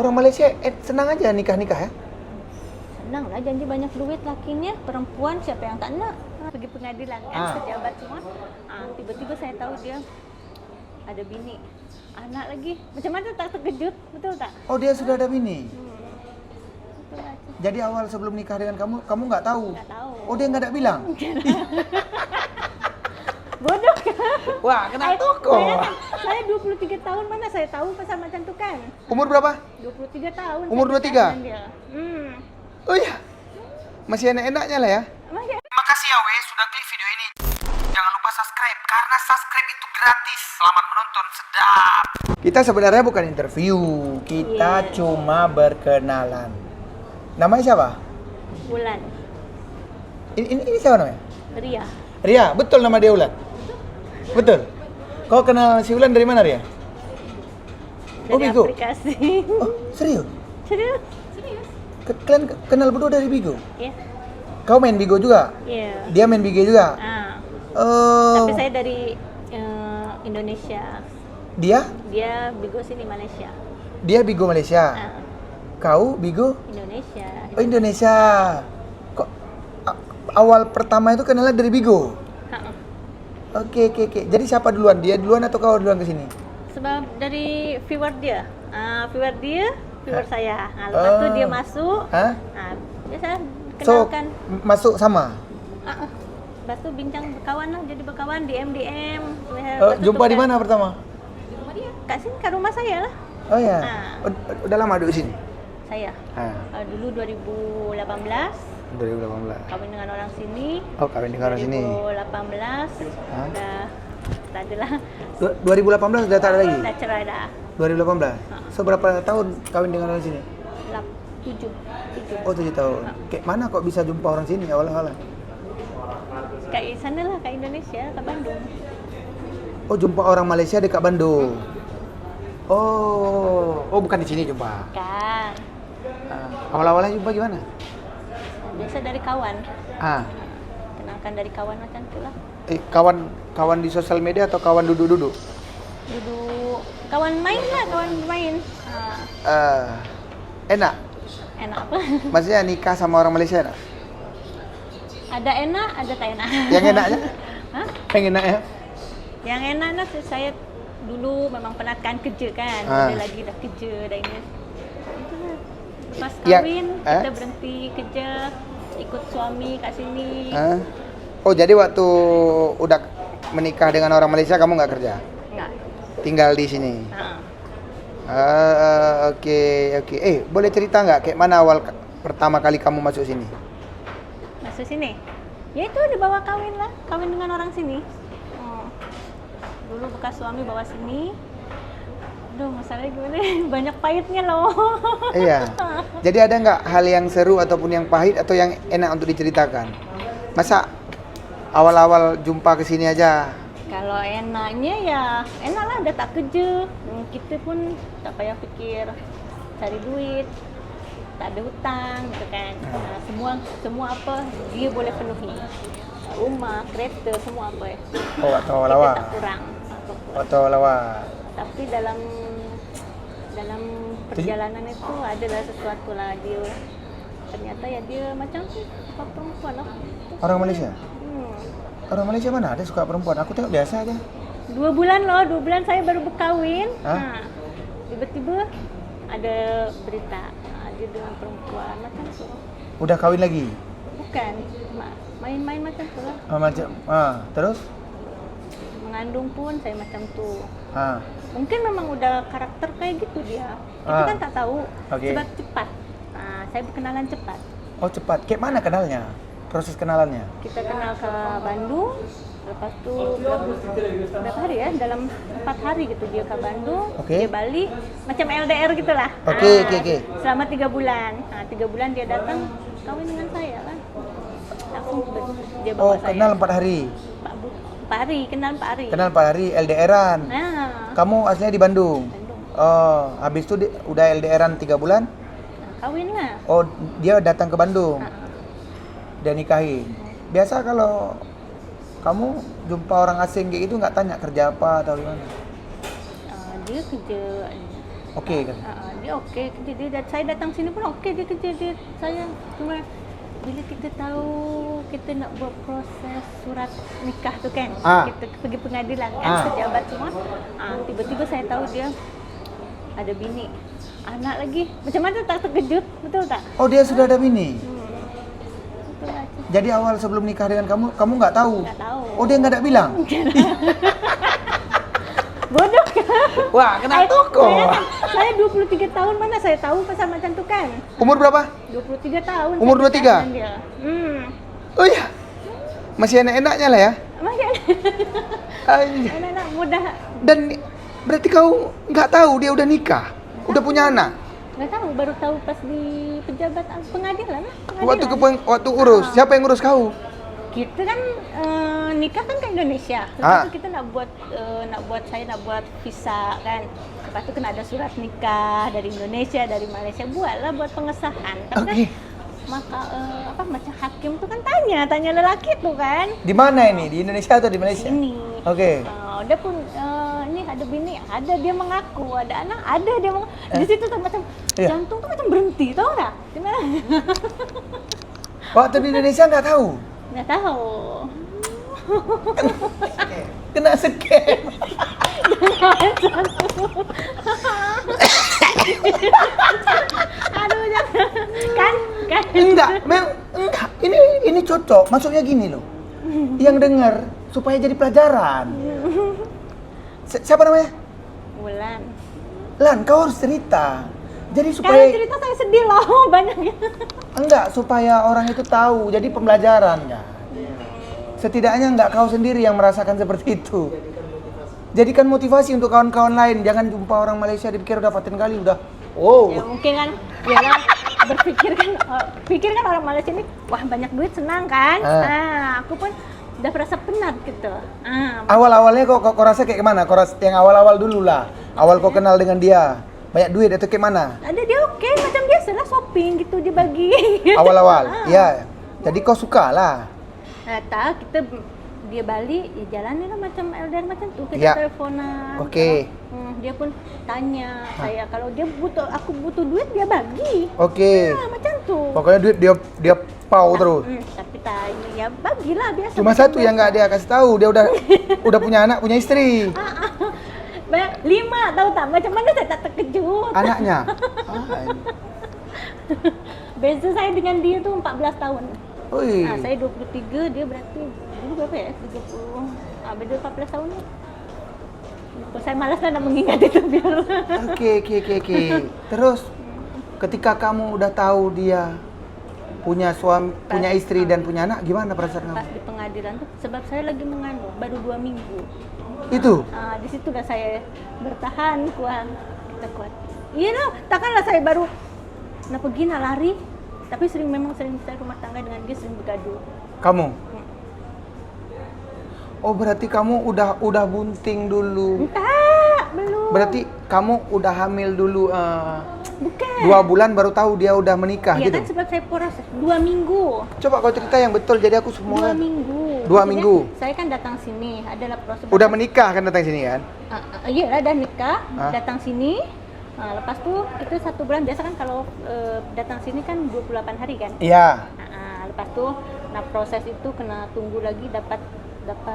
orang Malaysia senang aja nikah-nikah ya? Senang lah, janji banyak duit lakinya. Perempuan siapa yang tak nak? Pergi pengadilan kan, pejabat semua. Tiba-tiba saya tahu dia ada bini, anak lagi. Macam mana tak terkejut, betul tak? Oh, dia sudah ada bini? Betul lah. Jadi awal sebelum nikah dengan kamu nggak tahu? Nggak tahu. Oh, dia nggak ada bilang? Bodoh kan? Wah, kena toko. Saya 23 tahun, mana saya tahu pasal macam tu kan? Umur berapa? 23 tahun. Umur 23? Hmm. Oh iya, masih enak-enaknya lah ya. Terima kasih ya Wei sudah klik video ini. Jangan lupa subscribe, karena subscribe itu gratis. Selamat menonton, sedap. Kita sebenarnya bukan interview, kita cuma berkenalan. Namanya siapa? Bulan. Ini siapa namanya? Ria. Ria, betul nama dia Ulan? Betul? Kau kenal si Ulan dari mana Ria? Dari Bigo? aplikasi. Oh, serius? Serius? Kalian kenal berdua dari Bigo? Iya. Kau main Bigo juga? Iya. Dia main Bigo juga? Tapi saya dari Indonesia. Dia? Dia Bigo sini Malaysia. Dia Bigo Malaysia. Kau Bigo? Indonesia. Oh, Indonesia. Kok awal pertama itu kenalnya dari Bigo? Oke. Jadi siapa duluan? Dia duluan atau kau duluan ke sini? Sebab dari viewer dia. Viewer saya. Lepas itu dia masuk. Biasa kenalkan. Masuk sama? Lepas itu bincang berkawan lah, jadi berkawan DM. Jumpa di mana pertama? Di rumah dia. Kat sini, kat rumah saya lah. Oh ya. Udah lama duduk sini? Saya. Dulu 2018. 2018. Kawin dengan orang sini. Oh, kawin dengan orang sini. 2018. Udah tak ada lah. 2018 udah tak ada lagi? Dah cerai dah. 2018. So berapa tahun kawin dengan orang sini? 7. Oh, 7 tahun. Kayak mana kok bisa jumpa orang sini awal-awal? Kat sana lah, kat Indonesia, kat Bandung. Oh, jumpa orang Malaysia dekat Bandung. Oh, bukan di sini jumpa. Kan. Awal-awalnya jumpa gimana? Biasa dari kawan. Kenalkan dari kawan macam tu lah. Kawan di sosial media atau kawan duduk-duduk? Duduk kawan main lah, kawan bermain. Enak? Enak apa? Maksudnya nikah sama orang Malaysia enak? Ada enak, ada tak enak. Yang enaknya? Yang enaknya? Yang enaknya saya dulu memang penatkan kerja kan. Dia lagi dah kerja, dah ini. Itulah. Lepas kahwin, kita berhenti kerja, ikut suami kat sini. Oh, jadi waktu udah menikah dengan orang Malaysia kamu nggak kerja? Nggak. Tinggal di sini? Oke. Boleh cerita nggak kayak mana awal pertama kali kamu masuk sini? Masuk sini? Ya itu dibawa kawin lah, kawin dengan orang sini. Dulu bekas suami bawa sini. Aduh, masalahnya gimana? Banyak pahitnya loh. Iya. Jadi ada nggak hal yang seru ataupun yang pahit atau yang enak untuk diceritakan? Masa awal-awal jumpa ke sini aja? Kalau enaknya ya enak lah, dah tak kerja. Kita pun tak payah fikir cari duit, tak ada hutang gitu kan. Semua apa dia boleh penuhi. Rumah, kereta, semua apa ya. Oh, waktu awal-awal. Kita tak kurang. Waktu awal-awal. Tapi dalam perjalanan itu adalah sesuatu lah, dia ternyata ya dia macam suka perempuan lah. Orang Malaysia? Orang Malaysia mana ada suka perempuan? Aku tengok biasa aja. 2 bulan saya baru berkahwin. Tiba-tiba ada berita dia dengan perempuan macam tu. Udah kawin lagi? Bukan, main-main macam tu lah. Terus? Mengandung pun saya macam tu. Mungkin memang udah karakter kayak gitu dia. Kita kan tak tahu. Sebab cepat. Saya berkenalan cepat. Oh, cepat. Kayak mana kenalnya? Proses kenalannya? Kita kenal ke Bandung. Lepas tu berapa hari ya? Dalam 4 hari gitu dia ke Bandung. Dia balik macam LDR gitulah. Oke. Selama 3 bulan. 3 bulan dia datang kawin dengan saya lah. Langsung dia bawa saya. Kenal 4 hari. 4 hari, kenal 4 hari. Kenal 4 hari, LDRan. Kamu aslinya di Bandung? Oh, habis itu udah LDRan 3 bulan? Kawin lah. Oh, dia datang ke Bandung? Dan nikahin. Biasa kalau kamu jumpa orang asing kayak gitu nggak tanya kerja apa atau gimana? Dia kerja Oke kan? Dia oke, saya datang sini pun oke dia kerja saya cuma bila kita tahu kita nak buat proses surat nikah tu kan, kita pergi pengadilan kan, pejabat semua, tiba-tiba saya tahu dia ada bini, anak lagi, macam mana tak terkejut, betul tak? Oh dia sudah ada bini? Betul lah. Jadi awal sebelum nikah dengan kamu nggak tahu? Nggak tahu. Oh dia nggak ada bilang? Bodoh kan? Wah kena toko. Saya 23 tahun mana saya tahu pasal macam tu kan? Umur berapa? 23 tahun. Umur 23? Oh iya? Masih enak-enaknya lah ya? Masih anak-anak muda. Dan berarti kau nggak tahu dia udah nikah? Udah punya anak? Nggak tahu, baru tahu pas di pejabat pengadilan lah. Waktu urus, siapa yang ngurus kau? Kita kan nikah kan ke Indonesia. Lepas itu kita nak buat visa kan. Lepas itu kena ada surat nikah dari Indonesia, dari Malaysia, buatlah buat pengesahan. Tapi kan maka macam hakim tuh kan tanya lelaki tuh kan. Di mana ini? Di Indonesia atau di Malaysia? Ini. Oke. Dia pun ini ada bini, ada dia mengaku, ada anak, ada dia di situ tuh macam jantung tuh macam berhenti, tau nggak? Gimana? Waktu di Indonesia nggak tahu? Nggak tahu. Kena scam. Aduh jangan. Kan. Enggak. Ini cocok. Maksudnya gini loh. Yang dengar supaya jadi pelajaran. Siapa namanya? Wulan. Lan, kau harus cerita. Jadi supaya Kalau cerita saya sedih loh banyaknya. Enggak, supaya orang itu tahu. Jadi pembelajaran kan. Setidaknya enggak kau sendiri yang merasakan seperti itu. Jadikan motivasi untuk kawan-kawan lain. Jangan jumpa orang Malaysia dipikir udah paten kali udah. Oh. Ya mungkin kan pikir kan orang Malaysia ini wah banyak duit senang kan. Aku pun udah merasa penat gitu. Awal-awalnya kok rasa kayak gimana? Yang awal-awal dulu lah. Awal kau kenal dengan dia. Banyak duit atau kayak mana? Ada dia oke, macam biasa lah shopping gitu dia bagi. Awal-awal. Iya. Jadi kau suka lah. Kita dia balik ya jalanin lah macam LDR macam tu, kita teleponan. Oke. Dia pun tanya saya kalau aku butuh duit dia bagi. Oke. Macam tu. Pokoknya duit dia pau terus. Tapi tanya ya bagilah biasa. Cuma satu yang nggak dia kasih tahu, dia udah punya anak, punya istri. 5 tahu tak? Macam mana saya tak terkejut? Anaknya. Beza saya dengan dia tuh 14 tahun. Ui. Saya 23, dia berarti dulu berapa ya? 30. Beda 14 tahun ni. Saya malas lah nak mengingat itu biar. Oke. Terus ketika kamu udah tahu dia punya punya istri dan punya anak, gimana perasaan kamu? Pas di pengadilan tuh sebab saya lagi mengandung baru 2 minggu. Itu? Di situ dah saya bertahan kuat. Kita kuat. Iya lah, takkanlah saya baru nak pergi nak lari. Tapi memang sering saya rumah tangga dengan dia sering bergaduh. Kamu? Oh berarti kamu udah bunting dulu? Tak, belum. Berarti kamu udah hamil dulu? Bukan. 2 bulan baru tahu dia udah menikah gitu? Iya kan sebab saya proses 2 minggu. Coba kau cerita yang betul, jadi aku semua. 2 minggu. 2 minggu. Saya kan datang sini, adalah proses. Udah menikah kan datang sini kan? Iya lah, dah nikah, datang sini. Lepas tu kita 1 bulan biasa kan kalau datang sini kan 28 hari kan? Iya. Lepas tu proses itu kena tunggu lagi dapat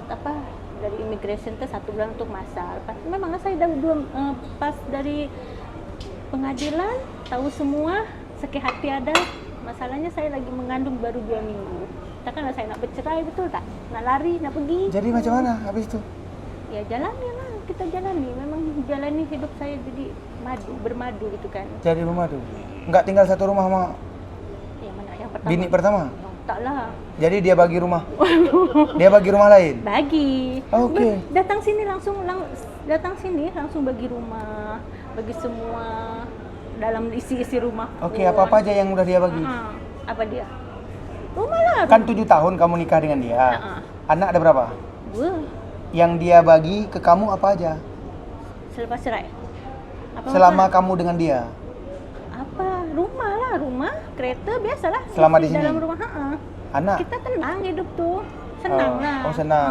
apa dari immigration tu 1 bulan untuk masa. Lepas tu memang saya dah pas dari pengadilan tahu semua, sakit hati ada. Masalahnya saya lagi mengandung baru 2 minggu. Takkanlah saya nak bercerai, betul tak? Nak lari, nak pergi. Jadi macam mana habis itu? Ya jalani lah, kita jalani. Memang jalani hidup saya jadi bermadu gitu kan. Jadi bermadu? Enggak tinggal satu rumah sama yang mana yang pertama? bini pertama? Taklah. Jadi dia bagi rumah? Dia bagi rumah lain? Bagi. Oke. Datang sini langsung bagi rumah, bagi semua dalam isi rumah. Oke, apa-apa aja yang udah dia bagi? Apa dia? Rumah lah. Kan 7 tahun kamu nikah dengan dia. Anak ada berapa? 2. Yang dia bagi ke kamu apa aja? Selepas cerai. Selama kamu dengan dia? Apa? Rumah, kereta biasalah. Selama di sini? Dalam rumah, Anak? Kita tenang hidup tuh. Senang lah. Oh, senang.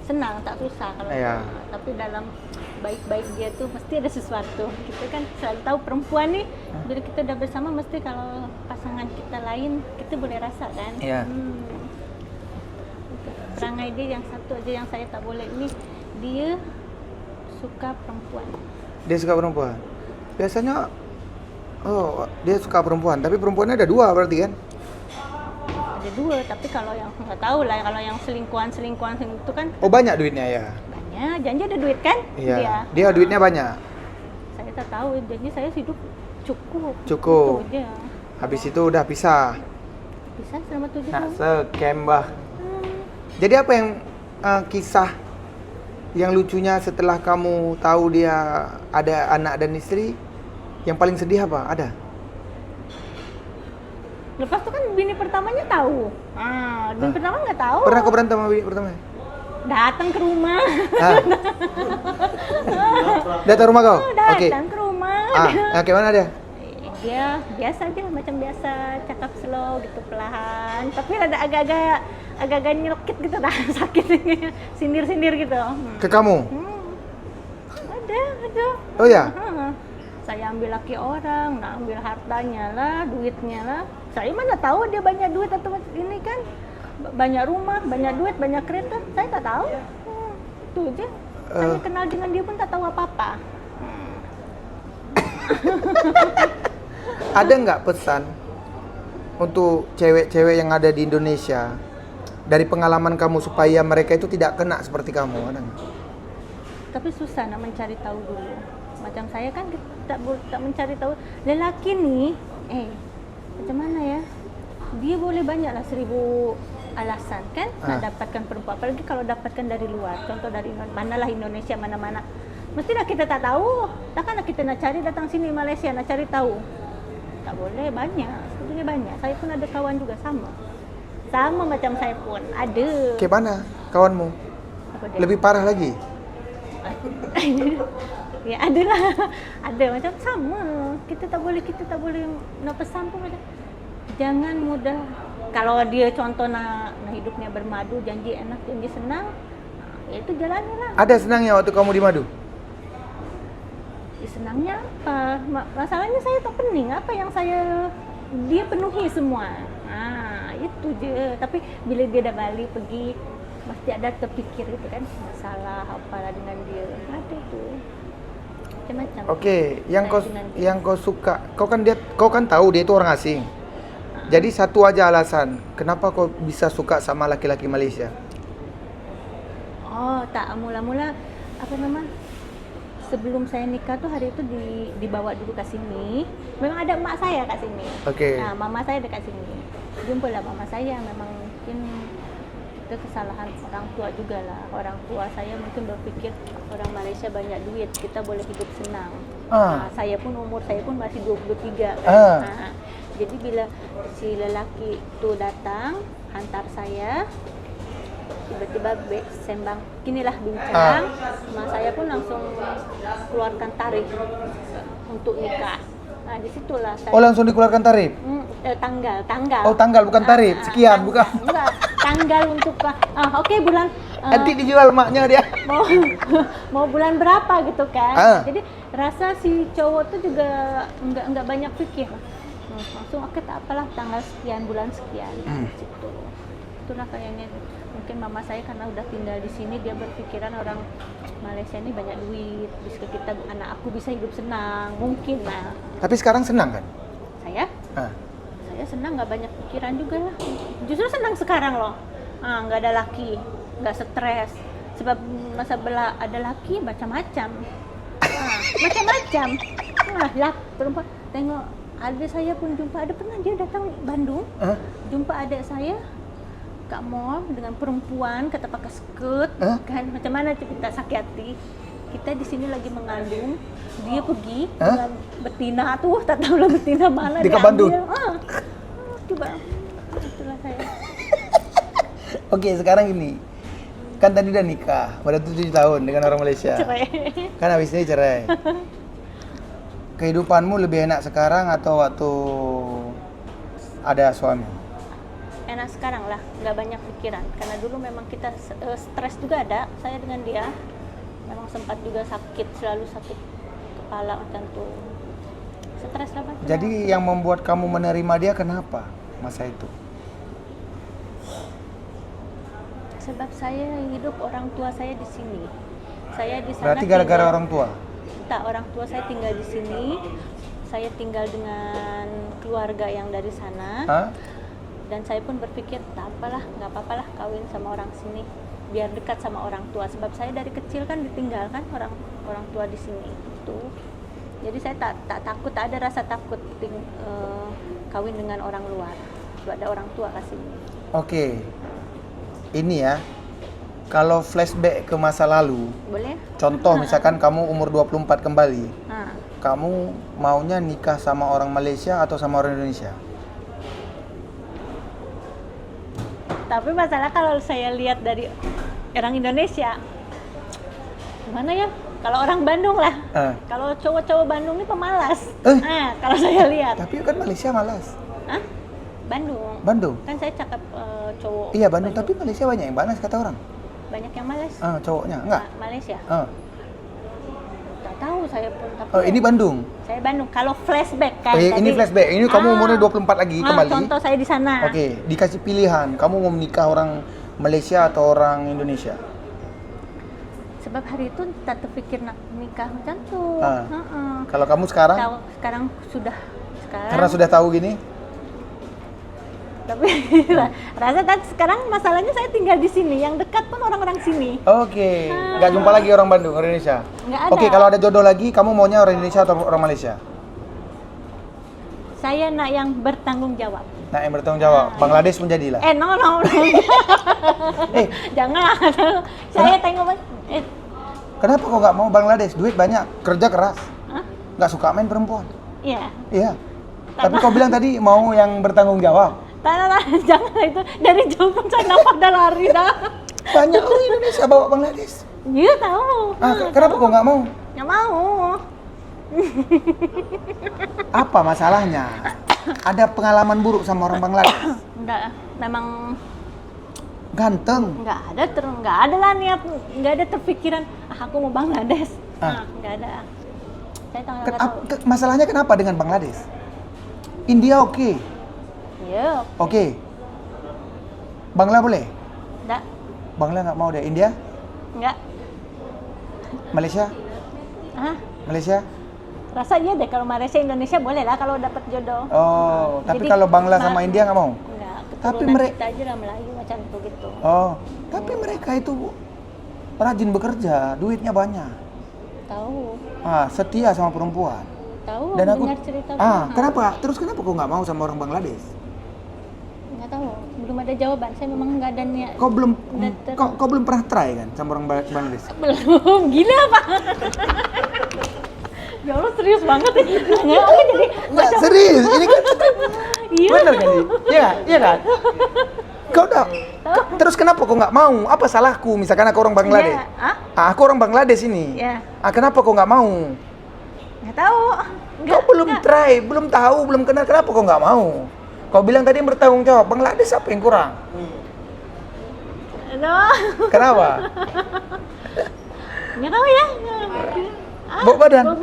Senang, tak susah kalau. Iya. Tapi dalam baik-baik dia tuh mesti ada sesuatu. Kita kan selalu tahu perempuan nih, bila kita udah bersama mesti kalau pasangan kita lain kita boleh rasa kan. Iya. Perangai dia yang satu aja yang saya tak boleh ini, dia suka perempuan. Dia suka perempuan. Biasanya dia suka perempuan, tapi perempuannya ada 2 berarti kan? Ada 2, tapi kalau yang nggak tahu lah, kalau yang selingkuhan itu kan Oh, banyak duitnya ya? banyak, janji ada duit kan? Iya. Dia duitnya banyak. Saya tak tahu, janji saya hidup cukup. Cukup. Itu aja. Habis itu udah pisah. Bisa selama 7 Nah, tahun. scam bah. Jadi apa yang kisah yang lucunya setelah kamu tahu dia ada anak dan istri? Yang paling sedih apa? Ada? Lepas itu kan bini pertamanya tahu. Bini pertama nggak tahu. Pernah kau berantem sama bini pertama? Datang ke rumah. Datang rumah kau? Oke. Datang ke rumah. Kayak mana dia? Dia biasa aja, macam biasa, cakap slow gitu perlahan. Tapi ada agak-agak nyelkit gitu dah, sakit sindir-sindir gitu. Ke kamu? Ada. Oh ya? Saya ambil laki orang, ambil hartanya lah, duitnya lah. Saya mana tahu dia banyak duit atau ini kan, banyak rumah, banyak duit, banyak kereta. Saya tak tahu. Itu aja. Saya kenal dengan dia pun tak tahu apa-apa. Ada nggak pesan untuk cewek-cewek yang ada di Indonesia dari pengalaman kamu supaya mereka itu tidak kena seperti kamu? Ada nggak? Tapi susah nak mencari tahu dulu. Macam saya kan tak mencari tahu. Lelaki nih, macam mana ya? Dia boleh banyaklah 1000 alasan kan nak dapatkan perempuan. Apalagi kalau dapatkan dari luar. Contoh dari manalah Indonesia, mana-mana. Mestilah kita tak tahu. Takkanlah kita nak cari datang sini Malaysia nak cari tahu. Tak boleh, banyak. Sebetulnya banyak. Saya pun ada kawan juga sama. Sama macam saya pun. Ada. Kayak mana kawanmu? Apa dia? Lebih parah lagi? Ya ada lah. Ada macam sama. Kita tak boleh nak pesan pun macam jangan mudah. Kalau dia contoh nak hidupnya bermadu, janji enak, janji senang, ya itu jalannya lah. Ada senangnya waktu kamu di madu? Senangnya apa? Masalahnya saya tak pening apa yang dia penuhi semua. Itu je. Tapi bila dia dah balik pergi, mesti ada terfikir itu kan masalah apalah dengan dia. Ada tu. Macam-macam. Okey, yang kau suka, kau kan tahu dia itu orang asing. Jadi satu aja alasan, kenapa kau bisa suka sama laki-laki Malaysia? Tak mula-mula apa nama? Sebelum saya nikah tuh hari itu dibawa dulu ke sini. Memang ada mak saya kat sini. Okey. Nah, mama saya dekat sini. Jumpalah mama saya, memang mungkin itu kesalahan orang tua juga lah. Orang tua saya mungkin berpikir orang Malaysia banyak duit, kita boleh hidup senang. Saya pun umur saya pun masih 23 kan. Jadi bila si lelaki itu datang hantar saya, tiba-tiba sembang ginilah bincang, mak saya pun langsung keluarkan tarif untuk nikah. Nah disitulah saya. Langsung dikeluarkan tarif? Tanggal. Tanggal bukan tarif, sekian bukan? Enggak, tanggal untuk oke, bulan nanti dijual maknya dia. mau bulan berapa gitu kan. Jadi rasa si cowok tuh juga enggak banyak pikir. Langsung tak apalah tanggal sekian, bulan sekian. Gitu. Itulah kayaknya mungkin mama saya karena udah tinggal di sini, dia berpikiran orang Malaysia ini banyak duit, bisa kita anak aku bisa hidup senang, mungkin lah. Tapi sekarang senang kan? Saya senang, nggak banyak pikiran juga lah. Justru senang sekarang loh. Nggak ada laki, nggak stres. Sebab masa bela ada laki macam-macam. Macam-macam. Lah perempuan tengok adik saya pun jumpa, ada pernah dia datang Bandung, jumpa adik saya kat mall dengan perempuan kata pakai skirt, kan macam mana kita sakit hati. Kita di sini lagi mengandung, dia pergi dengan betina tuh, tak tahu lah betina mana di dia Bandung. Coba, itulah saya. Oke, sekarang ini kan tadi udah nikah, pada 7 tahun dengan orang Malaysia. Cerai. Kan habis ini cerai. Kehidupanmu lebih enak sekarang atau waktu ada suami? Enak sekarang lah, nggak banyak pikiran. Karena dulu memang kita stres juga ada, saya dengan dia. memang sempat juga sakit, selalu sakit kepala macam tuh. Stres lah Pak. Jadi yang membuat kamu menerima dia kenapa masa itu? Sebab saya hidup orang tua saya di sini. Saya di sana. Berarti gara-gara orang tua? Tak, orang tua saya tinggal di sini. Saya tinggal dengan keluarga yang dari sana. Hah? Dan saya pun berpikir, tak apalah, nggak apa-apalah kawin sama orang sini, biar dekat sama orang tua. Sebab saya dari kecil kan ditinggalkan orang tua di sini. Itu. Jadi saya tak takut, tak ada rasa takut kawin dengan orang luar. Sebab ada orang tua kasih. Oke. Ini ya. Kalau flashback ke masa lalu, Boleh? contoh misalkan kamu umur 24 kembali, Ha. kamu maunya nikah sama orang Malaysia atau sama orang Indonesia? Tapi masalah kalau saya lihat dari orang Indonesia, gimana ya? Kalau orang Bandung lah, kalau cowok-cowok Bandung ini pemalas. Kalau saya lihat. Tapi kan Malaysia malas. Hah? Bandung. Bandung? Kan saya cakap cowok. Iya Bandung, tapi Malaysia banyak yang malas kata orang. Banyak yang malas. Cowoknya, enggak? Malaysia. Tak tahu saya pun. Tapi Ini Bandung? Saya Bandung. Kalau flashback kan. Ini flashback, ini kamu umurnya 24 lagi kembali. Contoh saya di sana. Oke, dikasih pilihan, kamu mau menikah orang Malaysia atau orang Indonesia? Sebab hari itu tak terfikir nak nikah macam tu. Kalau kamu sekarang? Sekarang sudah. Karena sudah tahu gini? Tapi rasa kan sekarang masalahnya saya tinggal di sini, yang dekat pun orang-orang sini. Oke, nggak jumpa lagi orang Bandung, orang Indonesia? Nggak ada. Oke, kalau ada jodoh lagi, kamu maunya orang Indonesia atau orang Malaysia? Saya nak yang bertanggung jawab. Nah, yang bertanggung jawab, Bangladesh pun jadilah. No. Jangan. Saya tengok Kenapa kok nggak mau Bangladesh? Duit banyak, kerja keras. Nggak suka main perempuan. Iya. Iya. Tapi kau bilang tadi mau yang bertanggung jawab. Jangan itu. Dari jauh pun saya nampak dah lari dah. Banyak orang Indonesia bawa Bangladesh. Iya tahu. Kenapa kok nggak mau? Nggak mau. Apa masalahnya? Ada pengalaman buruk sama orang Bangladesh? Enggak, memang ganteng. Nggak ada lah niat, nggak ada terpikiran aku mau Bangladesh. Nggak ada. Saya tahu. Masalahnya kenapa dengan Bangladesh? India oke. Iya. Oke. Bangla boleh? Enggak. Bangla nggak mau deh. India? Enggak. Malaysia? Malaysia? Rasa iya deh, kalau Malaysia Indonesia boleh lah kalau dapat jodoh. Tapi kalau Bangla sama India nggak mau? Enggak. Tapi mereka kita aja lah Melayu macam itu gitu. Tapi mereka itu rajin bekerja, duitnya banyak. Tahu. Setia sama perempuan. Tahu. Dan aku dengar cerita. kenapa? Terus kenapa kok nggak mau sama orang Bangladesh? Nggak tahu. Belum ada jawaban. Saya memang nggak ada niat. Kau belum pernah try kan sama orang Bangladesh? Belum. Gila Pak. Ya Allah serius banget ya. Nanya apa jadi? Nggak serius. Ini kan bener kan? Iya kan? Kau udah. Terus kenapa kau nggak mau? Apa salahku? Misalkan aku orang Bangladesh. Aku orang Bangladesh ini. Kenapa kau nggak mau? Nggak tahu. Kau belum try, belum tahu, belum kenal. Kenapa kau nggak mau? Kau bilang tadi bertanggung jawab. Bangladesh apa yang kurang? Kenapa? Nggak tahu ya. Bawa badan.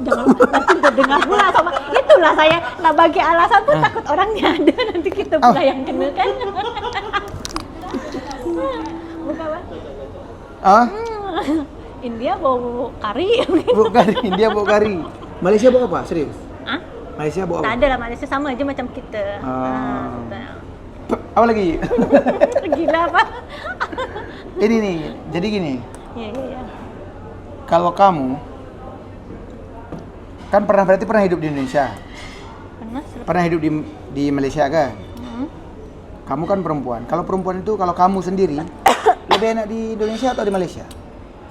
Jangan nanti dengar pula sama. Itulah saya nak bagi alasan pun takut orangnya ada, nanti kita pula yang kena kan. Bukan apa? India bau kari. Bau kari, India bau kari. Malaysia bau apa? Serius? Malaysia bau apa? Tak ada lah, Malaysia sama aja macam kita. Apa lagi? Gila apa? Ini nih, jadi gini. Iya. Kalau kamu kan berarti pernah hidup di Indonesia? Pernah hidup di Malaysia kan? Kamu kan perempuan. Kalau perempuan itu, kalau kamu sendiri lebih enak di Indonesia atau di Malaysia?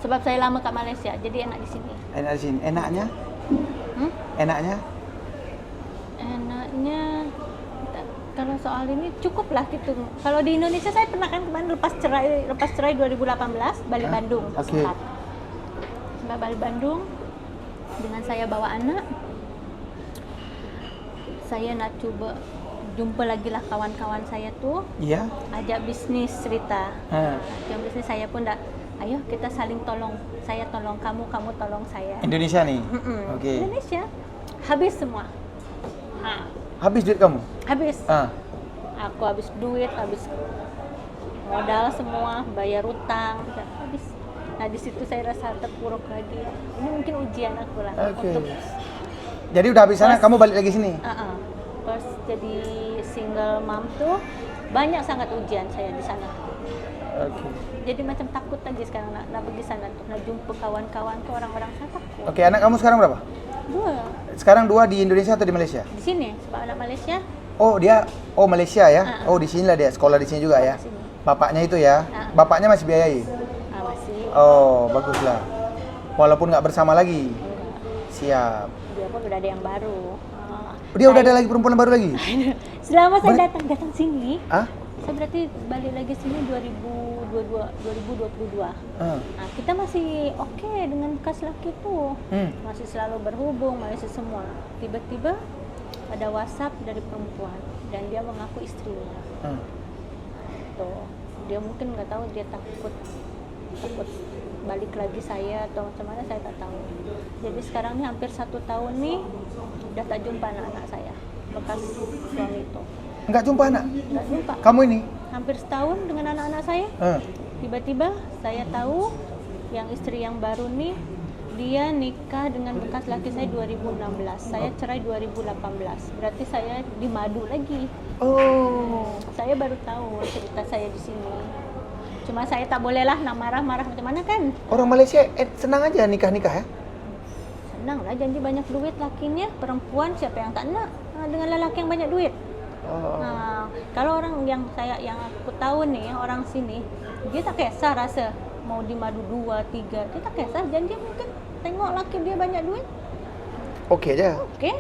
Sebab saya lama kat Malaysia, jadi enak di sini. Enak di sini. Enaknya? Enaknya? Enaknya kalau soal ini cukup lah gitu. Kalau di Indonesia saya pernah kan kemarin lepas cerai 2018 balik Bandung. Oke. Sampai balik Bandung dengan saya bawa anak. Saya nak coba jumpa lagi lah kawan-kawan saya tuh. Iya. Ajak bisnis cerita. Ajak bisnis saya pun ayo kita saling tolong. Saya tolong kamu, kamu tolong saya. Indonesia nih? Oke. Indonesia. Habis semua. Habis duit kamu? Habis. Aku habis duit, habis modal semua, bayar utang, habis. Nah di situ saya rasa terpuruk lagi. Ini mungkin ujian aku lah untuk. Jadi udah habis sana, kamu balik lagi sini? Pas jadi single mom tuh banyak sangat ujian saya di sana. Jadi macam takut aja sekarang nak pergi sana tuh, nak jumpa kawan-kawan tuh orang-orang saya takut. Oke, anak kamu sekarang berapa? 2. Sekarang 2 di Indonesia atau di Malaysia? Di sini, sebab anak Malaysia. Oh dia, Malaysia ya? Oh di sinilah dia, sekolah di sini juga ya? Sini. Bapaknya itu ya? Bapaknya masih biayai? Masih. Oh baguslah. Walaupun nggak bersama lagi? Enggak. Siap. Dia pun udah ada yang baru. Dia udah ada lagi perempuan baru lagi? Selama saya datang sini, saya berarti balik lagi sini 2022. Nah, kita masih oke dengan bekas laki tuh. Masih selalu berhubung, masih semua. Tiba-tiba ada WhatsApp dari perempuan dan dia mengaku istrinya. Tuh, dia mungkin nggak tahu, dia takut balik lagi saya atau macam mana, saya tak tahu. Jadi sekarang ini hampir 1 tahun nih udah tak jumpa anak-anak saya, bekas suami itu. Nggak jumpa anak? Nggak jumpa. Kamu ini? Hampir setahun dengan anak-anak saya. Tiba-tiba saya tahu yang istri yang baru nih, dia nikah dengan bekas laki saya 2016. Saya cerai 2018. Berarti saya di madu lagi. Saya baru tahu cerita saya di sini. Cuma saya tak boleh lah nak marah-marah macam mana kan. Orang Malaysia senang aja nikah-nikah ya? Senang lah, janji banyak duit lakinya. Perempuan siapa yang tak nak dengan lelaki yang banyak duit. Kalau orang yang aku tahu nih, orang sini, dia tak kisah rasa mau di madu 2, 3, dia tak kisah. Janji mungkin tengok laki dia banyak duit. Oke aja? Oke,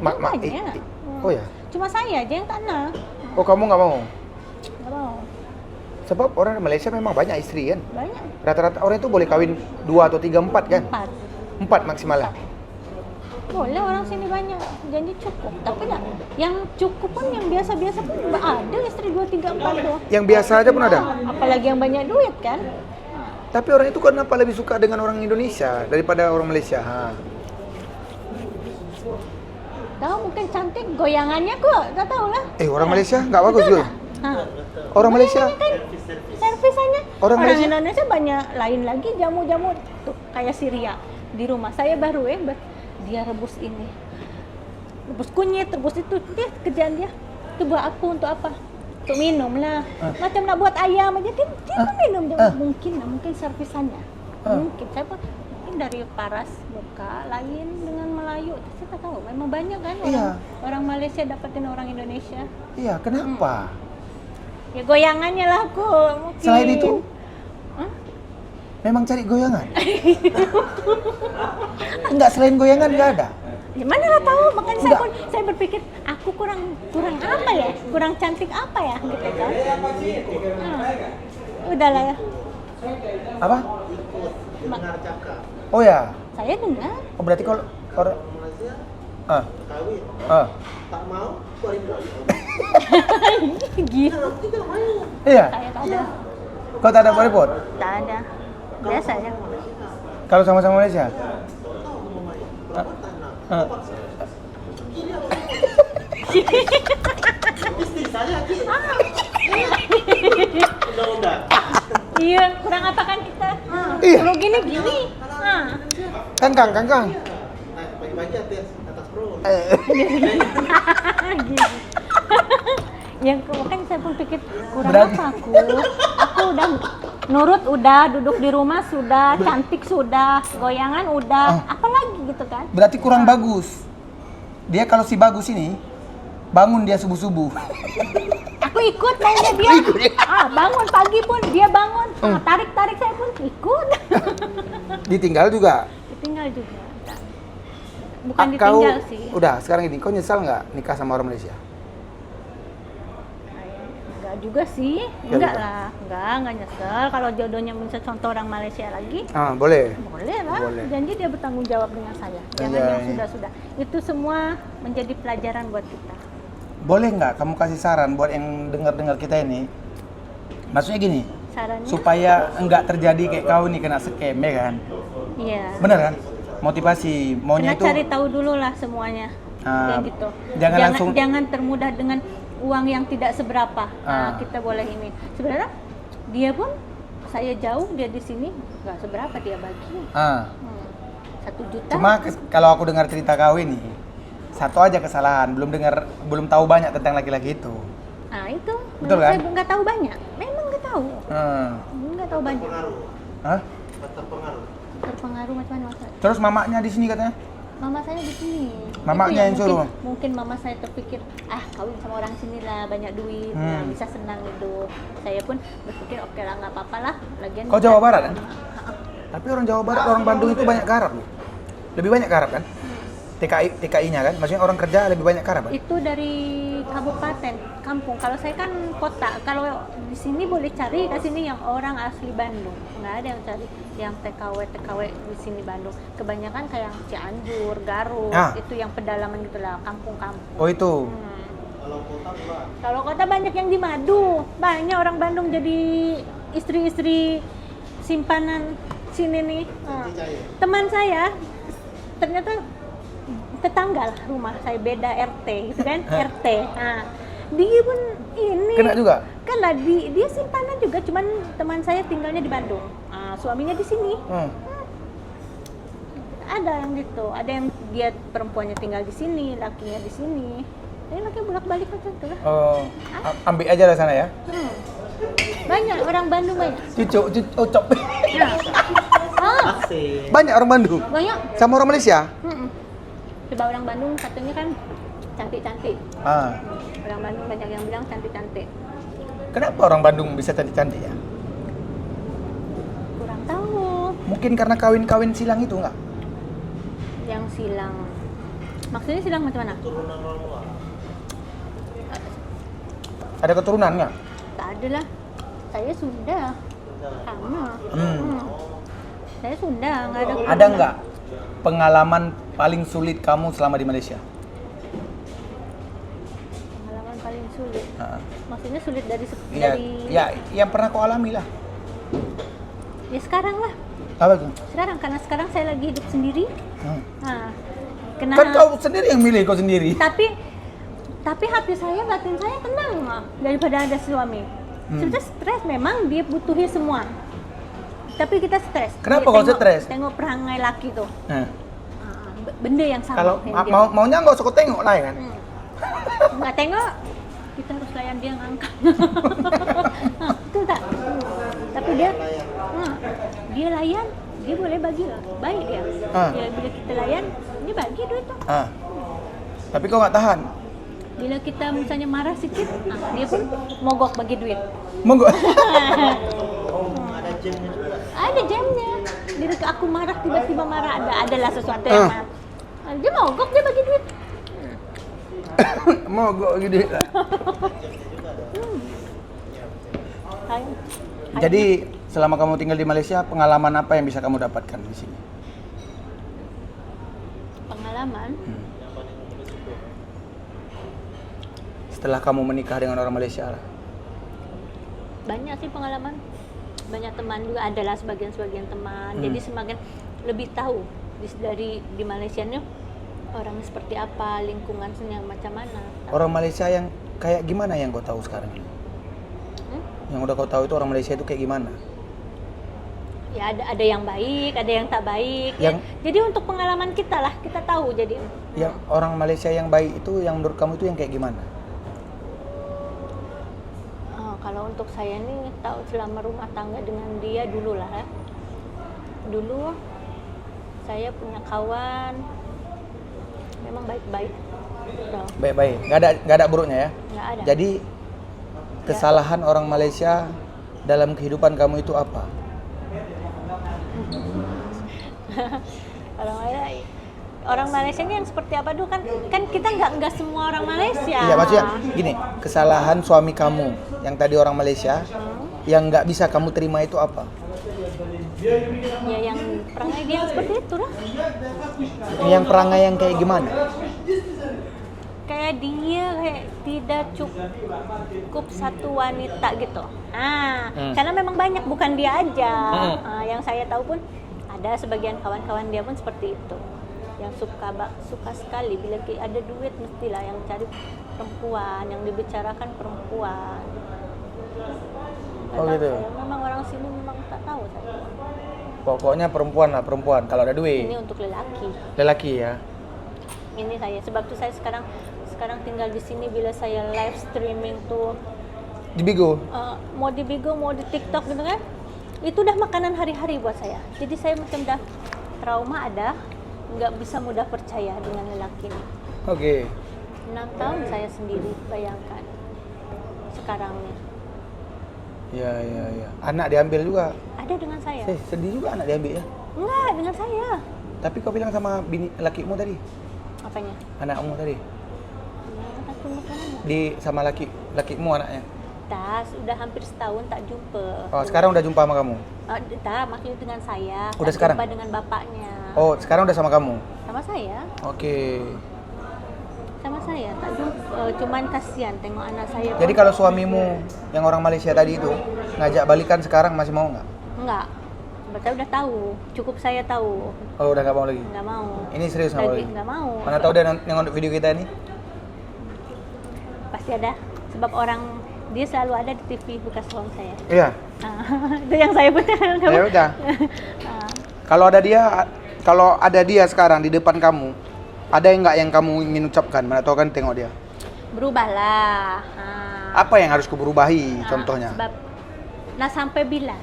banyak. Oh ya? Cuma saya aja yang tak nak. Oh kamu nggak mau? Nggak mau. Sebab orang Malaysia memang banyak istri kan? Banyak. Rata-rata orang itu boleh kawin 2 atau 3, 4 kan? 4 maksimal lah. Boleh, orang sini banyak, janji cukup. Tapi tak, yang cukup pun yang biasa-biasa pun nggak ada istri 2, 3, 4 tuh. Yang biasa aja pun ada? Apalagi yang banyak duit kan? Tapi orang itu kenapa lebih suka dengan orang Indonesia daripada orang Malaysia? Tahu mungkin cantik goyangannya kok, tak tahu lah. Orang Malaysia nggak bagus juga? Orang Malaysia? Kan servisannya. Orang Indonesia banyak lain lagi, jamu-jamu tuh kayak Syria di rumah. Saya baru dia rebus ini, rebus kunyit, rebus itu, dia kerjaan dia. Itu buat aku untuk apa? Untuk minum lah. Macam nak buat ayam aja dia pun minum. Mungkin servisannya. Mungkin saya pun dari paras muka lain dengan Melayu. Saya tak tahu. Memang banyak kan orang Malaysia dapetin orang Indonesia. Iya, kenapa? Ya goyangannya lah aku mungkin. Selain itu? Memang cari goyangan? Enggak, selain goyangan enggak ada? Ya mana lah tahu, makanya saya berpikir aku kurang apa ya? Kurang cantik apa ya gitu kan. Udahlah ya. Apa? Oh ya. Saya dengar. Oh berarti kalau orang kawin tak mau Gitu. Iya. Saya tak ada. Kau tak ada repot? Tak ada. Biasa aja. Kalau sama-sama Malaysia? istri saya udah Iya, kurang apa kan kita? Iya. Kalau gini. Kangkang. pagi-pagi atas perut. Gitu. Yang kan saya pun pikir kurang Berarti- apa aku udah nurut, udah duduk di rumah sudah, cantik sudah, goyangan udah, apalagi gitu kan. Berarti kurang bagus. Dia kalau si bagus ini bangun dia subuh-subuh. Aku ikut maunya dia. Bangun pagi pun dia bangun. Tarik-tarik saya pun ikut. Ditinggal juga. Ditinggal juga. Bukan Kau ditinggal sih. udah sekarang ini kau nyesal nggak nikah sama orang Malaysia? Enggak juga sih. Enggak lah. Enggak nyesel. Kalau jodohnya bisa contoh orang Malaysia lagi. Boleh. Boleh lah. Boleh. Janji dia bertanggung jawab dengan saya. Jangan Iya, yang iya. sudah-sudah. Itu semua menjadi pelajaran buat kita. Boleh nggak kamu kasih saran buat yang dengar-dengar kita ini? Maksudnya gini, sarannya? supaya enggak terjadi kayak kau nih kena scam ya kan? Iya. Bener kan? Motivasi maunya Karena itu cari tahu dulu lah semuanya. Kayak gitu. jangan termudah dengan uang yang tidak seberapa. Kita boleh ini. Sebenarnya dia pun saya jauh, dia di sini nggak seberapa dia bagi. 1 juta. Cuma kalau aku dengar cerita kau ini, satu aja kesalahan, belum tahu banyak tentang laki-laki itu. Nah itu, Betul kan? saya nggak tahu banyak. Memang nggak tahu. Nggak tahu banyak. Terpengaruh. Terpengaruh. Terpengaruh macam mana Mas? Terus mamanya di sini katanya? Mama saya di sini. Mamanya yang suruh? Mungkin mama saya terpikir, kawin sama orang sini lah, banyak duit, nah, bisa senang hidup. Saya pun berpikir, oke lah, nggak apa-apa lah. Lagian Kau Jawa Barat kan? Tapi orang Jawa Barat, orang Bandung itu banyak garap loh. Lebih banyak garap kan? TKI-nya kan? Maksudnya orang kerja lebih banyak garap kan? Itu dari kabupaten, kampung. Kalau saya kan kota. Kalau di sini boleh cari ke sini yang orang asli Bandung. Nggak ada yang cari yang TKW di sini Bandung. Kebanyakan kayak Cianjur, Garut, itu yang pedalaman gitulah, kampung-kampung. Oh itu. Kalau kota banyak yang di Madu. Banyak orang Bandung jadi istri-istri simpanan sini nih. Teman saya ternyata tetangga lah rumah saya, beda RT gitu kan. RT. Nah, dia pun ini Kena juga? Kena dia simpanan juga, cuman teman saya tinggalnya di Bandung. Suaminya di sini. Ada yang gitu, ada yang dia perempuannya tinggal di sini, lakinya di sini. Jadi lakinya bolak-balik macam itu lah. Ambil aja lah sana ya. Banyak orang Bandung banyak. Cocok. Asik. Banyak orang Bandung. Banyak. Sama orang Malaysia? Coba orang Bandung katanya kan cantik-cantik. Orang Bandung banyak yang bilang cantik-cantik. Kenapa orang Bandung bisa cantik-cantik ya? Kurang tahu. Mungkin karena kawin-kawin silang itu enggak? Yang silang. Maksudnya silang macam mana? Turunan orang luar. Ada keturunan nggak? Tak ada lah. Saya sudah. Sama. Saya sudah, nggak ada. Ada nggak pengalaman paling sulit kamu selama di Malaysia? Pengalaman paling sulit. Maksudnya sulit dari Ya, yang pernah kau alami lah. Ya sekarang lah. Apa tuh? Sekarang, karena sekarang saya lagi hidup sendiri. Nah, Kan kau sendiri yang milih kau sendiri. Tapi hati saya, batin saya tenang daripada ada suami. Sudah stres, memang dia butuhnya semua. Tapi kita stres. Kenapa kau stres? Tengok perangai laki tuh. Benda yang sama. Kalau maunya nggak usah kau tengok lah ya kan? Nggak tengok, kita harus layan dia ngangkat. Betul tak? Tapi dia layan, dia boleh bagi lah. Baik dia. Bila kita layan, dia bagi duit tuh. Tapi kau nggak tahan? Bila kita misalnya marah sedikit, dia pun mogok bagi duit. Mogok? Ada jamnya juga. Ada jamnya. Bila aku marah, tiba-tiba marah, adalah sesuatu yang marah. Dia mogok, dia bagi duit. Mogok gitu. Jadi selama kamu tinggal di Malaysia, pengalaman apa yang bisa kamu dapatkan di sini? Pengalaman? Setelah kamu menikah dengan orang Malaysia lah. Banyak sih pengalaman. Banyak teman juga, adalah sebagian teman. Jadi semakin lebih tahu di Malaysia nih orangnya seperti apa, lingkungannya macam mana. Orang Malaysia yang kayak gimana yang kau tahu sekarang ini? Yang udah kau tahu itu orang Malaysia itu kayak gimana? Ya ada yang baik, ada yang tak baik. Jadi untuk pengalaman kita lah, kita tahu jadi. Yang orang Malaysia yang baik itu, yang menurut kamu itu yang kayak gimana? Kalau untuk saya nih, tahu selama rumah tangga dengan dia dulu lah ya. Dulu saya punya kawan, memang baik-baik. Baik-baik, nggak ada buruknya ya? Nggak ada. Jadi kesalahan orang Malaysia dalam kehidupan kamu itu apa? Orang Malaysia ini yang seperti apa dulu kan kita nggak semua orang Malaysia. Iya, maksudnya gini, kesalahan suami kamu yang tadi orang Malaysia yang nggak bisa kamu terima itu apa? Ya yang perangai dia seperti itu lah. Yang perangai yang kayak gimana? kayak dia kayak tidak cukup satu wanita gitu. Karena memang banyak, bukan dia aja. Yang saya tahu pun ada sebagian kawan-kawan dia pun seperti itu. Yang suka sekali bila ada duit mestilah yang cari perempuan, yang dibicarakan perempuan. Oh gitu. Saya memang orang sini memang tak tahu saya. Pokoknya perempuan lah, perempuan kalau ada duit. Ini untuk lelaki. Lelaki ya. Ini saya, sebab tuh saya sekarang tinggal di sini, bila saya live streaming tuh Di Bigo. mau di Bigo, mau di TikTok gitu kan, itu udah makanan hari-hari buat saya. Jadi saya macam dah trauma, ada nggak bisa mudah percaya dengan lelaki ini. Oke. 6 tahun saya sendiri, bayangkan sekarang nih. Ya. Anak diambil juga. Ada dengan saya. Sedih juga anak diambil ya. Enggak, dengan saya. Tapi kau bilang sama lakimu tadi, Apanya? anakmu tadi, Aku makanannya. sama lakimu anaknya. Udah hampir setahun tak jumpa. Oh, sekarang udah jumpa sama kamu? Maksudnya dengan saya. Udah tak sekarang? jumpa dengan bapaknya. Oh, sekarang udah sama kamu? Sama saya. Oke. Sama saya, tak jumpa. Cuman kasihan tengok anak saya. Jadi kalau suamimu yang orang Malaysia tadi itu ngajak balikan sekarang masih mau nggak? Enggak. Saya udah tahu, cukup saya tahu. Oh, udah nggak mau lagi? Nggak mau. Ini serius nggak mau lagi? Nggak mau. Mana tahu dia nonton video kita ini? Pasti ada. Sebab dia selalu ada di TV bekas suami saya. Iya. Itu yang saya punya. Ya udah. Kalau ada dia sekarang di depan kamu, ada yang nggak yang kamu ingin ucapkan? Mana tahu kan tengok dia. Berubahlah. Apa yang harus kuberubahi contohnya? Sebab, sampai bila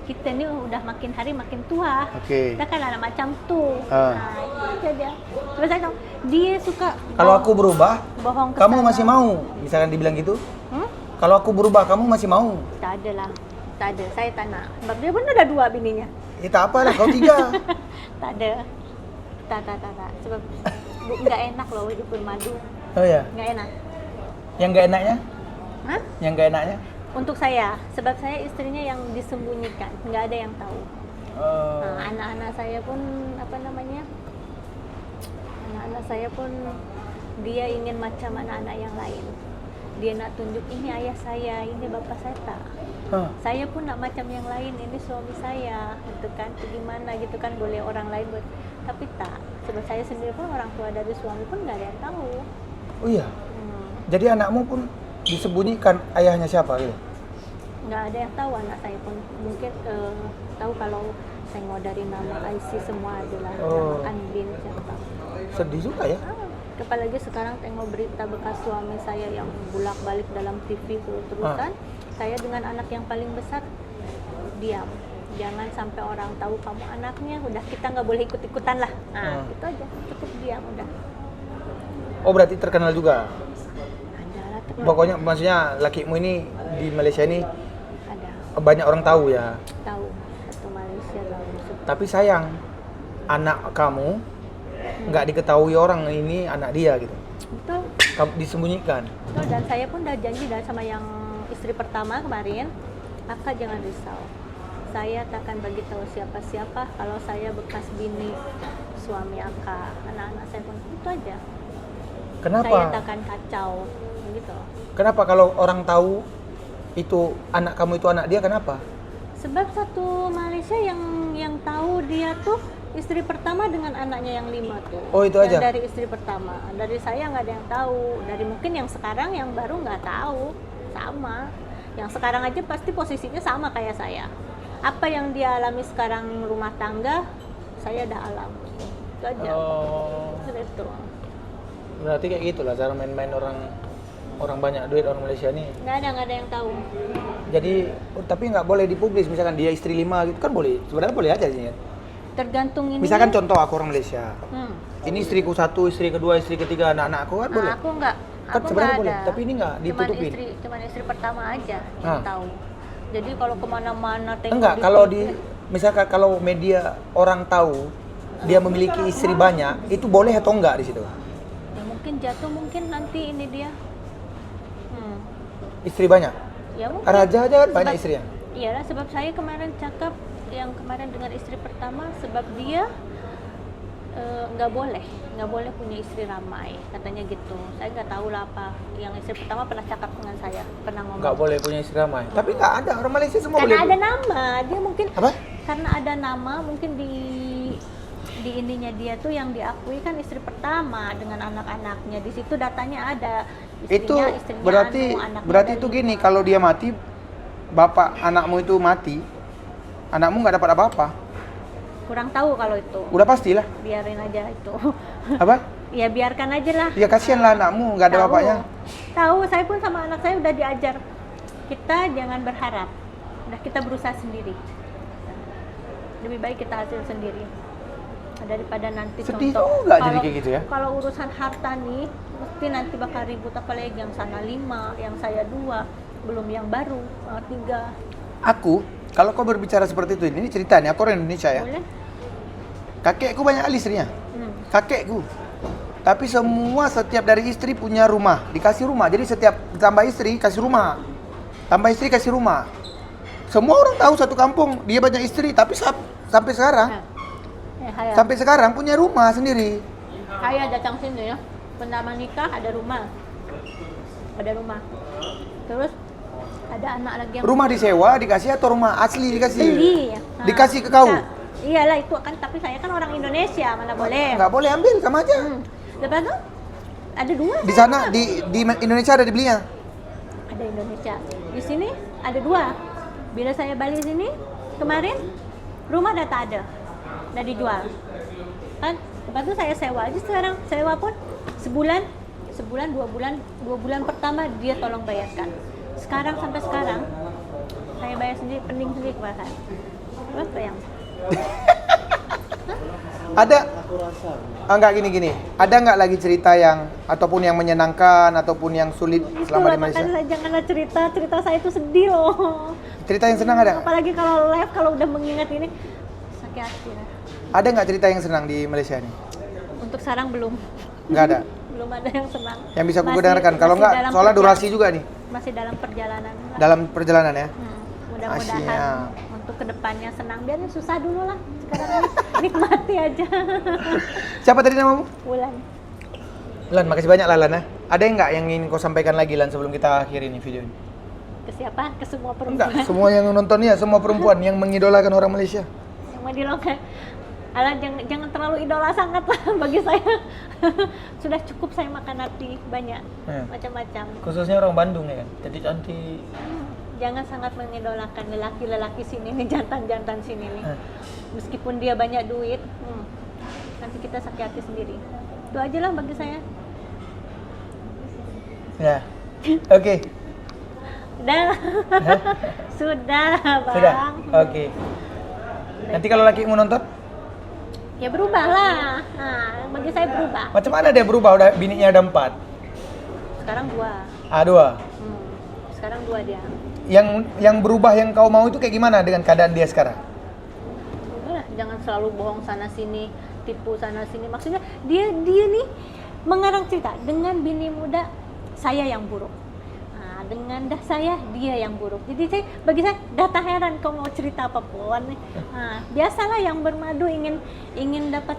kita ini udah makin hari makin tua. Oke. Kita kan anak macam tuh. Itu aja dia. Terus saya tahu, dia suka. Kalau aku berubah, bohong ke kamu sana. masih mau? Misalkan dibilang gitu? Hmm? Kalau aku berubah, kamu masih mau? Tak ada lah. Tak ada. Saya tak nak. Sebab dia pun ada 2 bininya. Tak apalah, kau 3. Tak ada. Tak. Sebab nggak enak loh hidup bermadu. Oh ya. Nggak enak. Yang nggak enaknya? Hah? Yang nggak enaknya? Untuk saya, sebab saya istrinya yang disembunyikan, nggak ada yang tahu. Anak-anak saya pun anak-anak saya pun dia ingin macam anak-anak yang lain. Dia nak tunjuk ini ayah saya, ini bapak saya, tak. Saya pun nak macam yang lain, ini suami saya, gitu kan, gimana gitu kan, boleh orang lain buat, tapi tak. Sebab saya sendiri pun orang tua dari suami pun nggak ada yang tahu. Oh iya. Jadi anakmu pun disembunyikan ayahnya siapa gitu? Nggak ada yang tahu, anak saya pun mungkin tahu kalau tengok dari nama IC semua adalah nama Anbin siapa. Sedih juga ya. Apalagi sekarang tengok berita bekas suami saya yang bolak-balik dalam TV terus-terusan. Saya dengan anak yang paling besar diam. Jangan sampai orang tahu kamu anaknya, udah kita nggak boleh ikut-ikutan lah. Itu aja, cukup diam udah. Oh, berarti terkenal juga. Adalah terkenal. Pokoknya maksudnya lakimu ini di Malaysia ini Ada. banyak orang tahu ya. Tahu, satu Malaysia tahu. Tapi sayang, anak kamu nggak diketahui orang ini anak dia gitu. Betul. Disembunyikan. Betul, dan saya pun udah janji sama yang istri pertama kemarin, Akak jangan risau. Saya takkan bagi tahu siapa-siapa kalau saya bekas bini suami Akak. Anak-anak saya pun itu aja. Kenapa? Saya takkan kacau gitu. Kenapa kalau orang tahu itu anak kamu itu anak dia, kenapa? Sebab satu Malaysia yang tahu dia tuh istri pertama dengan anaknya yang 5 tuh. Oh, itu yang aja? Dari istri pertama. Dari saya nggak ada yang tahu. Dari mungkin yang sekarang yang baru nggak tahu. Sama. Yang sekarang aja pasti posisinya sama kayak saya. Apa yang dia alami sekarang rumah tangga, saya udah alami. Itu aja. Itu. Berarti kayak gitulah cara main-main orang banyak duit orang Malaysia nih. Nggak ada yang tahu. Jadi tapi nggak boleh dipublis, misalkan dia istri 5 gitu kan boleh. Sebenarnya boleh aja sih. Tergantung ini. Misalkan contoh aku orang Malaysia. Ini istriku 1, istri kedua, istri ketiga, anak-anakku kan boleh. Aku nggak. Kan Aku sebenarnya nggak boleh, ada. tapi ini nggak ditutupin. Cuman istri pertama aja yang tahu. Jadi kalau kemana-mana tengok. Enggak, kalau misalkan kalau media orang tahu dia memiliki istri banyak, itu boleh atau enggak di situ? Ya mungkin jatuh, mungkin nanti ini dia. Istri banyak? Ya mungkin. Raja aja kan banyak istrinya. Iyalah, sebab saya kemarin cakap yang kemarin dengan istri pertama, sebab dia nggak boleh punya istri ramai, katanya gitu. Saya nggak tahu lah apa. Yang istri pertama pernah cakap dengan saya, pernah ngomong. Nggak boleh punya istri ramai. Tapi nggak ada, orang Malaysia semua Karena boleh. ada nama, dia mungkin. Apa? Karena ada nama, mungkin di ininya dia tuh yang diakui kan istri pertama dengan anak-anaknya. Di situ datanya ada. Istrinya Berarti itu gini, kalau dia mati, bapak anakmu itu mati, anakmu nggak dapat apa-apa. Kurang tahu kalau itu. Udah pastilah. Biarin aja itu. Apa? Ya biarkan aja lah. Ya kasihan lah anakmu, nggak ada Tahu. bapaknya. Tahu, saya pun sama anak saya udah diajar. Kita jangan berharap. Udah kita berusaha sendiri. Lebih baik kita hasil sendiri. Daripada nanti Sedih contoh. juga jadi kayak gitu ya. Kalau urusan harta nih, mesti nanti bakal ribut, apalagi yang sana 5, yang saya 2, belum yang baru 3. Aku, kalau kau berbicara seperti itu, ini cerita nih, aku orang Indonesia ya. Boleh? Kakekku banyak kali istrinya. Kakekku. Tapi semua setiap dari istri punya rumah, dikasih rumah. Jadi setiap tambah istri kasih rumah. Tambah istri kasih rumah. Semua orang tahu satu kampung dia banyak istri, tapi sampai sekarang sampai sekarang punya rumah sendiri. Saya datang sini ya. Pertama nikah ada rumah. Ada rumah. Terus ada anak lagi yang Rumah disewa dikasih atau rumah asli dikasih? beli. Dikasih ke kau? Iyalah itu kan, tapi saya kan orang Indonesia, mana boleh. Nggak boleh ambil, sama aja. Lepas itu ada 2. Di sana di Indonesia ada dibelinya. Ada Indonesia. Di sini ada 2. Bila saya balik sini kemarin rumah udah tak ada. Udah dijual. Kan lepas itu saya sewa aja sekarang. Sewa pun sebulan 2 bulan pertama dia tolong bayarkan. Sekarang sampai sekarang saya bayar sendiri, pening sendiri kepada saya. Terus bayang. Ada Aku rasa enggak gini. Ada nggak lagi cerita yang ataupun yang menyenangkan ataupun yang sulit selama di Malaysia? Makanya saya janganlah cerita saya itu sedih loh. Cerita yang senang ada? Apalagi kalau live, kalau udah mengingat ini sakit hati lah. Ada nggak cerita yang senang di Malaysia nih? Untuk sekarang belum. Nggak ada. Belum ada yang senang. Yang bisa aku Masih- dengarkan. Kalau masih nggak, dalam soalnya perjalanan. durasi juga nih. Masih dalam perjalanan. Dalam perjalanan ya. Mudah-mudahan Asyik. untuk kedepannya senang. Biarnya susah dulu lah. Sekarang ini nikmati aja. Siapa tadi namamu? Wulan. Lan, makasih banyak lah Lan ya. Ada yang nggak yang ingin kau sampaikan lagi Lan sebelum kita akhiri nih video ini? Ke siapa? Ke semua perempuan. Enggak, semua yang nonton ya, semua perempuan yang mengidolakan orang Malaysia. Yang mau dilakukan. Alah, jangan terlalu idola sangat lah bagi saya. Sudah cukup saya makan hati banyak, macam-macam. Khususnya orang Bandung ya kan, jadi cantik. Jangan sangat mengidolakan lelaki-lelaki sini nih, jantan-jantan sini nih. Meskipun dia banyak duit, nanti kita sakit hati sendiri. Itu aja lah bagi saya. Ya, oke. Sudah, Bang. Sudah, oke. Nanti kalau laki mau nonton? Ya berubah lah. Nah, bagi saya berubah. Macam mana dia berubah? Udah bininya ada 4. Sekarang 2. 2. Sekarang 2 dia. Yang berubah yang kau mau itu kayak gimana dengan keadaan dia sekarang? Udah, jangan selalu bohong sana sini, tipu sana sini. Maksudnya dia nih mengarang cerita dengan bini muda saya yang buruk. Nah, dengan saya dia yang buruk. Jadi bagi saya data heran kau mau cerita apapun. Nah, biasalah yang bermadu ingin dapat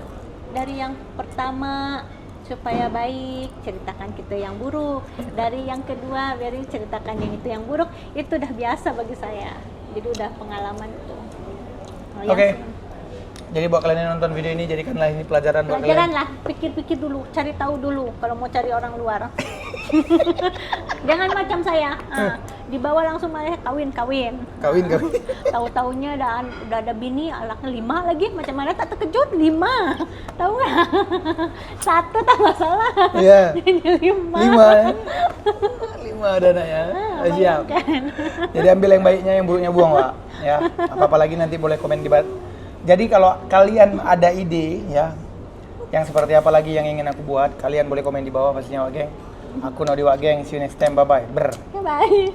dari yang pertama supaya baik, ceritakan kita yang buruk. Dari yang kedua, biarin ceritakan yang itu yang buruk. Itu udah biasa bagi saya. Jadi udah pengalaman itu. Oke. Jadi buat kalian yang nonton video ini, jadikanlah ini pelajaran buat kalian. Pelajaran lah, pikir-pikir dulu, cari tahu dulu kalau mau cari orang luar. Jangan macam saya, dibawa langsung malah kawin. Kawin. Tahu-taunya udah ada bini, anaknya 5 lagi, macam mana tak terkejut 5. Tahu nggak? 1 tak masalah. Iya. Jadi 5. 5 ya. 5 ada anaknya. Siap. Bayangkan. Jadi ambil yang baiknya, yang buruknya buang, Pak. Ya. Apa-apa lagi nanti boleh komen di bawah. Jadi kalau kalian ada ide ya, yang seperti apa lagi yang ingin aku buat, kalian boleh komen di bawah pastinya, Wak Geng. Aku Nodi Wak Geng, see you next time, bye-bye. Bye.